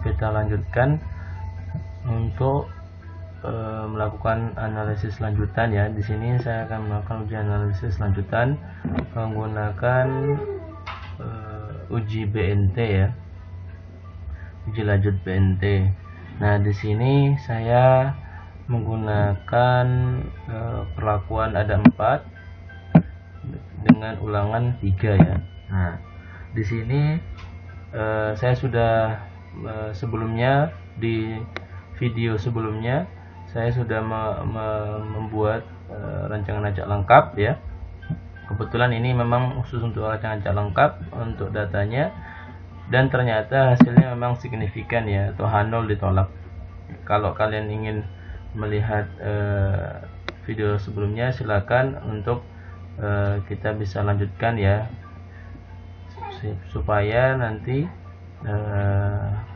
kita lanjutkan untuk melakukan analisis lanjutan ya. Di sini saya akan melakukan uji analisis lanjutan menggunakan uji BNT ya, uji lanjut BNT. Nah, di sini saya menggunakan perlakuan ada 4 dengan ulangan 3 ya. Nah, di sini saya sudah sebelumnya di video sebelumnya saya sudah membuat rancangan acak lengkap ya. Kebetulan ini memang khusus untuk rancangan acak lengkap untuk datanya, dan ternyata hasilnya memang signifikan ya, atau H0 ditolak. Kalau kalian ingin melihat video sebelumnya, silakan untuk kita bisa lanjutkan ya, supaya nanti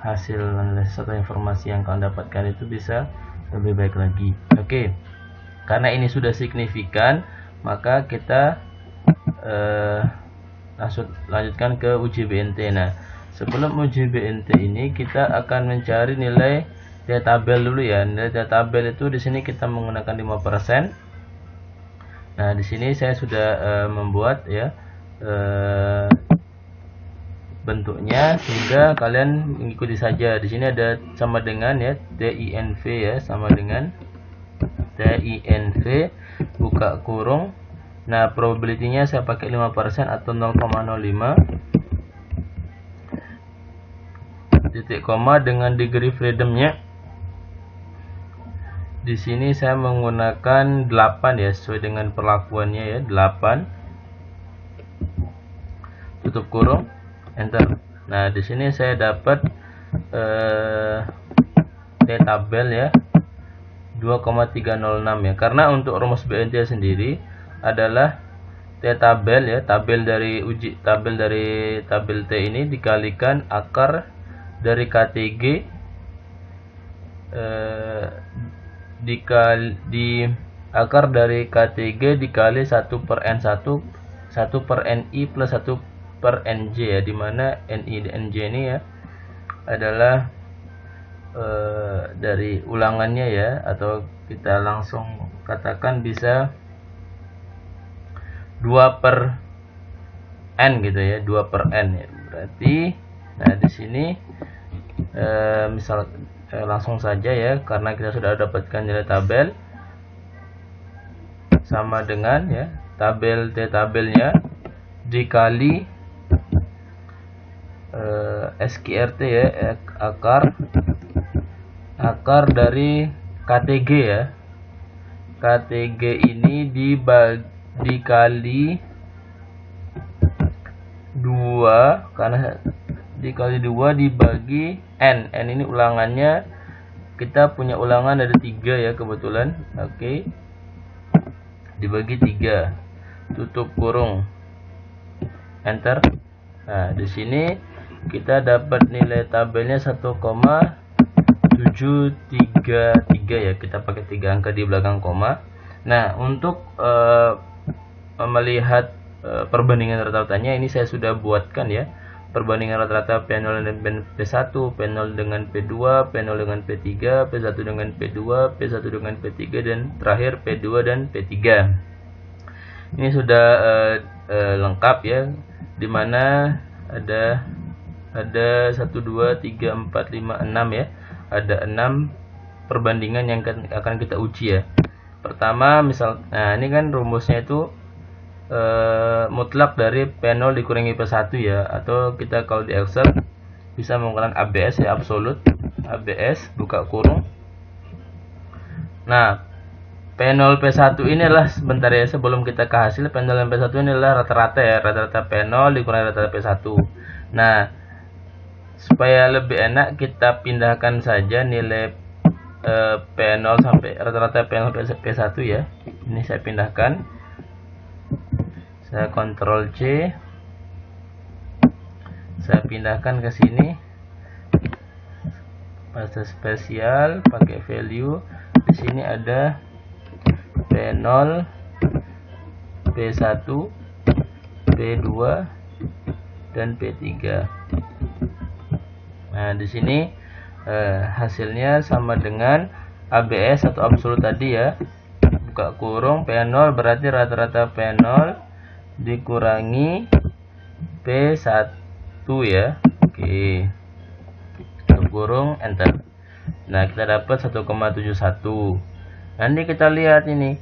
hasil analisis atau informasi yang kalian dapatkan itu bisa lebih baik lagi. Oke, karena ini sudah signifikan, maka kita langsung lanjutkan ke uji BNT. Nah, sebelum uji BNT ini kita akan mencari nilai T tabel dulu ya. Nilai T tabel itu di sini kita menggunakan 5%. Nah, di sini saya sudah membuat ya bentuknya, sehingga kalian mengikuti saja. Di sini ada sama dengan ya TINV ya, sama dengan TINV buka kurung. Nah, probability-nya saya pakai 5% atau 0,05, titik koma dengan degree freedom-nya. Di sini saya menggunakan 8 ya, sesuai dengan perlakuannya ya, 8. Tutup kurung, enter. Nah, di sini saya dapat T tabel ya 2,306 ya. Karena untuk rumus BNT sendiri adalah T tabel ya, tabel dari tabel T ini dikalikan akar dari KTG akar dari KTG dikali 1/N1, 1/Ni plus 1/Nj ya, dimana Ni dan Nj ini ya adalah dari ulangannya ya, atau kita langsung katakan bisa 2/N gitu ya, 2/N ya. Berarti nah di sini misal langsung saja ya, karena kita sudah dapatkan nilai tabel sama dengan ya tabel T tabelnya dikali SQRT ya, akar dari KTG ya. KTG ini dikali 2, karena dikali 2 dibagi N. N ini ulangannya, kita punya ulangan ada 3 ya kebetulan. Oke, dibagi 3, tutup kurung, enter. Nah, di sini kita dapat nilai tabelnya 1,733 ya, kita pakai 3 angka di belakang koma. Nah, untuk melihat perbandingan rata-ratanya ini saya sudah buatkan ya, perbandingan rata-rata P0 dengan P1, P0 dengan P2, P0 dengan P3, P1 dengan P2, P1 dengan P3, dan terakhir P2 dan P3. Ini sudah lengkap ya, dimana ada 1, 2, 3, 4, 5, 6 ya, ada 6 perbandingan yang akan kita uji ya. Pertama misal, nah ini kan rumusnya itu mutlak dari P0 dikurangi P1 ya, atau kita kalau di Excel bisa menggunakan ABS ya, absolut ABS buka kurung. Nah, P0 P1 ini adalah, sebentar ya sebelum kita ke hasil, P0 dan P1 ini adalah rata-rata ya, rata-rata P0 dikurangi rata-rata P1. Nah, supaya lebih enak kita pindahkan saja nilai P0 sampai rata-rata P0 P1 ya. Ini saya pindahkan, saya Ctrl C, saya pindahkan ke sini, bahasa spesial, pakai value. Di sini ada P0, P1, P2, dan P3. Nah, di sini hasilnya sama dengan ABS atau absolut tadi ya. Buka kurung P0 berarti rata-rata P0 dikurangi P1 ya. Oke. Tutup kurung, enter. Nah, kita dapat 1,71. Nanti kita lihat ini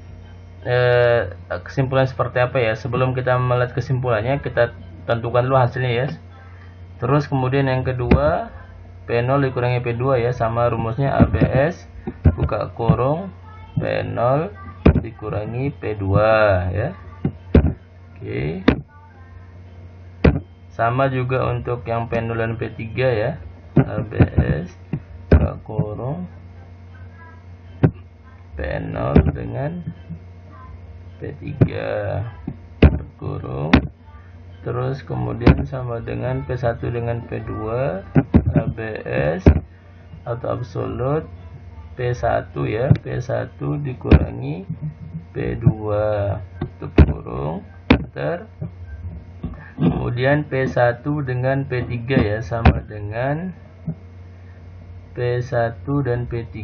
kesimpulan seperti apa ya. Sebelum kita melihat kesimpulannya, kita tentukan dulu hasilnya ya. Terus kemudian yang kedua, P0 dikurangi P2 ya, sama rumusnya ABS buka kurung P0 dikurangi P2 ya. Oke. Sama juga untuk yang P0 dan P3 ya. ABS buka kurung P0 dengan P3 kurung. Terus kemudian sama dengan P1 dengan P2 ABS atau absolut P1 ya, P1 dikurangi P2 tutup kurung, enter. Kemudian P1 dengan P3 ya, sama dengan P1 dan P3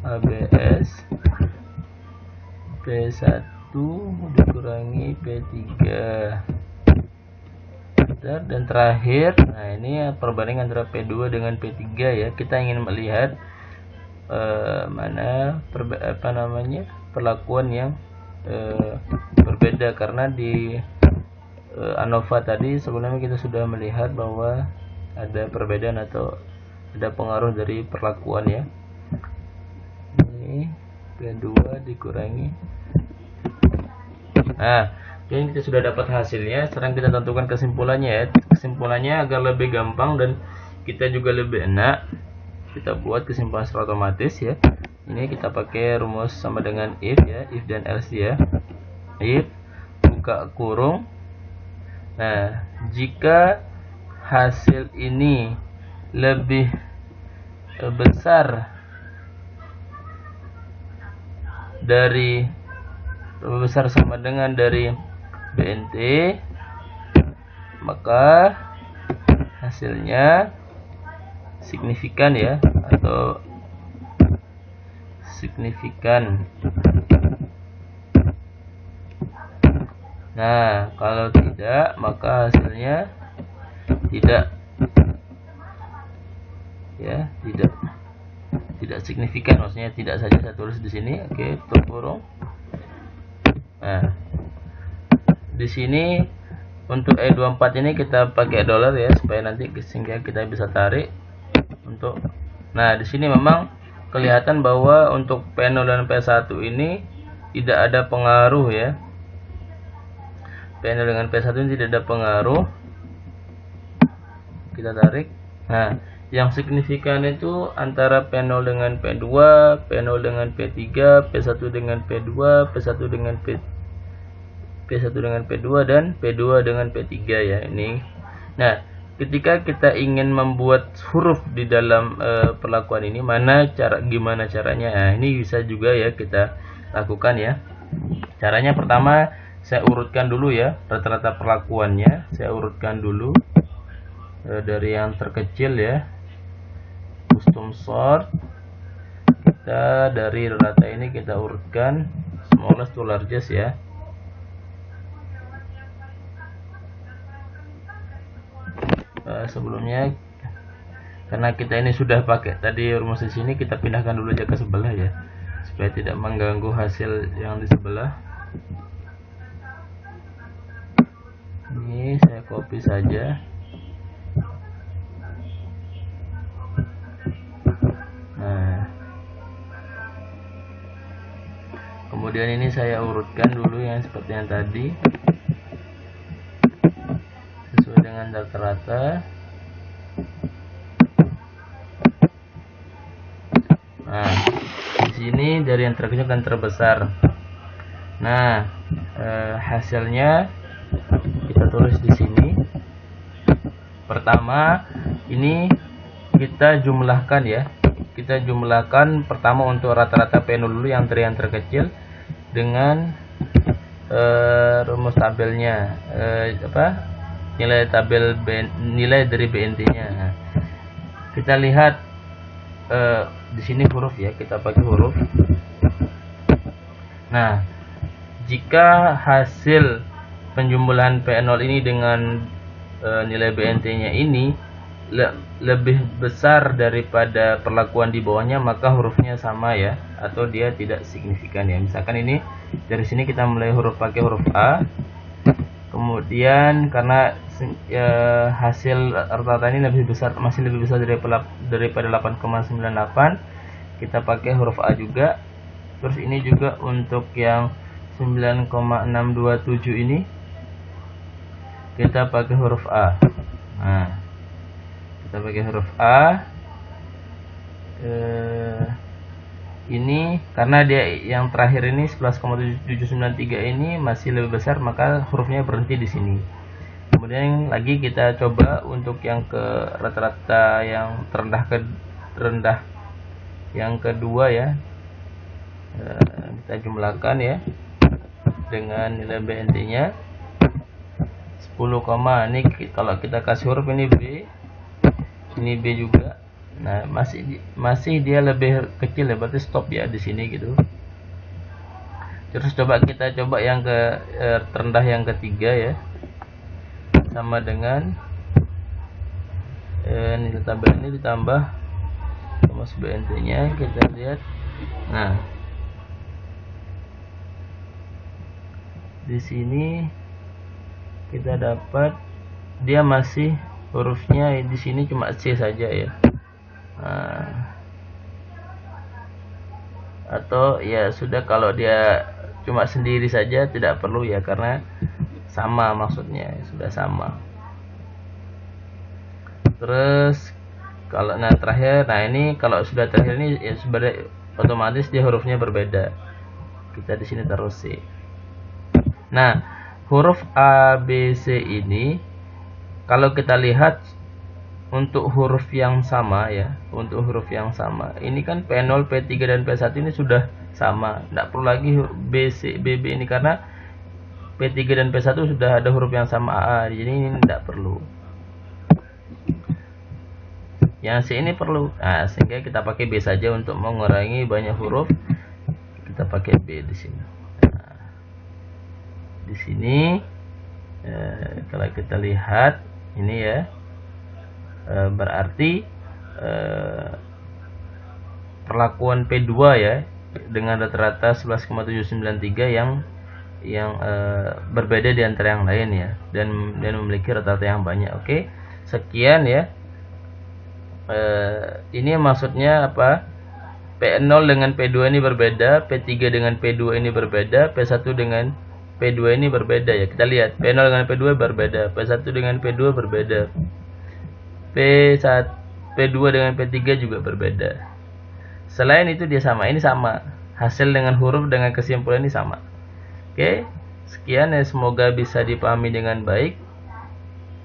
ABS P1 dikurangi P3, dan terakhir, nah ini perbandingan antara P2 dengan P3 ya. Kita ingin melihat mana perlakuan yang berbeda, karena di ANOVA tadi sebelumnya kita sudah melihat bahwa ada perbedaan atau ada pengaruh dari perlakuan ya. Ini P2 dikurangi. Nah, jadi kita sudah dapat hasilnya. Sekarang kita tentukan kesimpulannya ya. Kesimpulannya agar lebih gampang dan kita juga lebih enak, kita buat kesimpulan secara otomatis ya. Ini kita pakai rumus sama dengan if ya, if dan else ya. If buka kurung. Nah, jika hasil ini lebih besar sama dengan dari BNT, maka hasilnya signifikan ya, atau signifikan. Nah, kalau tidak, maka hasilnya tidak ya, tidak signifikan, maksudnya tidak saja. Saya tulis di sini. Oke, tutup kurung. Nah, di sini untuk E24 ini kita pakai dolar ya, supaya nanti sehingga kita bisa tarik untuk. Nah, di sini memang kelihatan bahwa untuk P0 dan P1 ini tidak ada pengaruh ya. P0 dengan P1 ini tidak ada pengaruh. Kita tarik. Nah, yang signifikan itu antara P0 dengan P2, P0 dengan P3, P1 dengan P2, P1 dengan P1 dengan P2 dan P2 dengan P3 ya ini. Nah, ketika kita ingin membuat huruf di dalam perlakuan ini, gimana caranya? Nah, ini bisa juga ya kita lakukan ya. Caranya pertama, saya urutkan dulu ya rata-rata perlakuannya. Saya urutkan dulu dari yang terkecil ya, custom sort. Kita dari rata ini kita urutkan smallest to largest ya. Sebelumnya, karena kita ini sudah pakai tadi rumus di sini, kita pindahkan dulu aja ke sebelah ya, supaya tidak mengganggu hasil yang di sebelah. Ini saya copy saja. Nah, kemudian ini saya urutkan dulu yang seperti yang tadi sesuai dengan rata-rata. Nah, di sini dari yang terkecil dan terbesar. Nah, hasilnya kita tulis di sini. Pertama, ini kita jumlahkan ya. Kita jumlahkan pertama untuk rata-rata P0 dulu yang terkecil dengan rumus tabelnya, nilai dari BNT-nya. Kita lihat di sini huruf ya, kita pakai huruf. Nah, jika hasil penjumlahan P0 ini dengan nilai BNT-nya ini lebih besar daripada perlakuan di bawahnya, maka hurufnya sama ya, atau dia tidak signifikan ya. Misalkan ini dari sini kita mulai pakai huruf A, kemudian karena hasil rata-rata ini masih lebih besar daripada 8,98, kita pakai huruf A juga. Terus ini juga untuk yang 9,627 ini kita pakai huruf A. Nah, kita pakai huruf A. Ini karena dia yang terakhir ini 11,793 ini masih lebih besar, maka hurufnya berhenti di sini. Kemudian lagi kita coba untuk yang ke rata-rata yang terendah yang kedua ya. Kita jumlahkan ya dengan nilai BNT-nya 10, ini kalau kita kasih huruf ini B, ini B juga. Nah, masih dia lebih kecil ya, berarti stop ya di sini gitu. Terus kita coba yang ke terendah yang ketiga ya, sama dengan nilai tabel ini ditambah rumus BNT-nya, kita lihat. Nah, di sini kita dapat dia masih hurufnya di sini cuma C saja ya. Nah, atau ya sudah, kalau dia cuma sendiri saja tidak perlu ya, karena sama, maksudnya sudah sama. Terus kalau terakhir, ini kalau sudah terakhir ini ya sebenarnya otomatis dia hurufnya berbeda. Kita di sini taruh C. Nah, huruf A, B, C ini kalau kita lihat untuk huruf yang sama ya, untuk huruf yang sama, ini kan P0, P3 dan P1 ini sudah sama, tidak perlu lagi B, C, B, B ini, karena P3 dan P1 sudah ada huruf yang sama A, jadi ini tidak perlu. Yang C ini perlu, nah, sehingga kita pakai B saja untuk mengurangi banyak huruf. Kita pakai B di sini. Nah, di sini kalau kita lihat ini ya, berarti perlakuan P2 ya dengan rata-rata 11,793 yang berbeda di antara yang lain ya, dan memiliki rata-rata yang banyak. Oke, sekian ya. Ini maksudnya apa? P0 dengan P2 ini berbeda, P3 dengan P2 ini berbeda, P1 dengan P2 ini berbeda ya. Kita lihat P0 dengan P2 berbeda, P1 dengan P2 berbeda, P2 dengan P3 juga berbeda. Selain itu dia sama, ini sama. Hasil dengan huruf dengan kesimpulan ini sama. Oke, sekian ya, semoga bisa dipahami dengan baik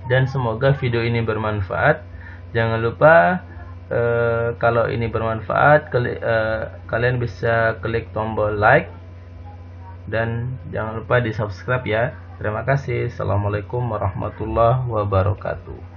dan semoga video ini bermanfaat. Jangan lupa kalau ini bermanfaat, kalian bisa klik tombol like dan jangan lupa di subscribe ya. Terima kasih. Assalamualaikum warahmatullahi wabarakatuh.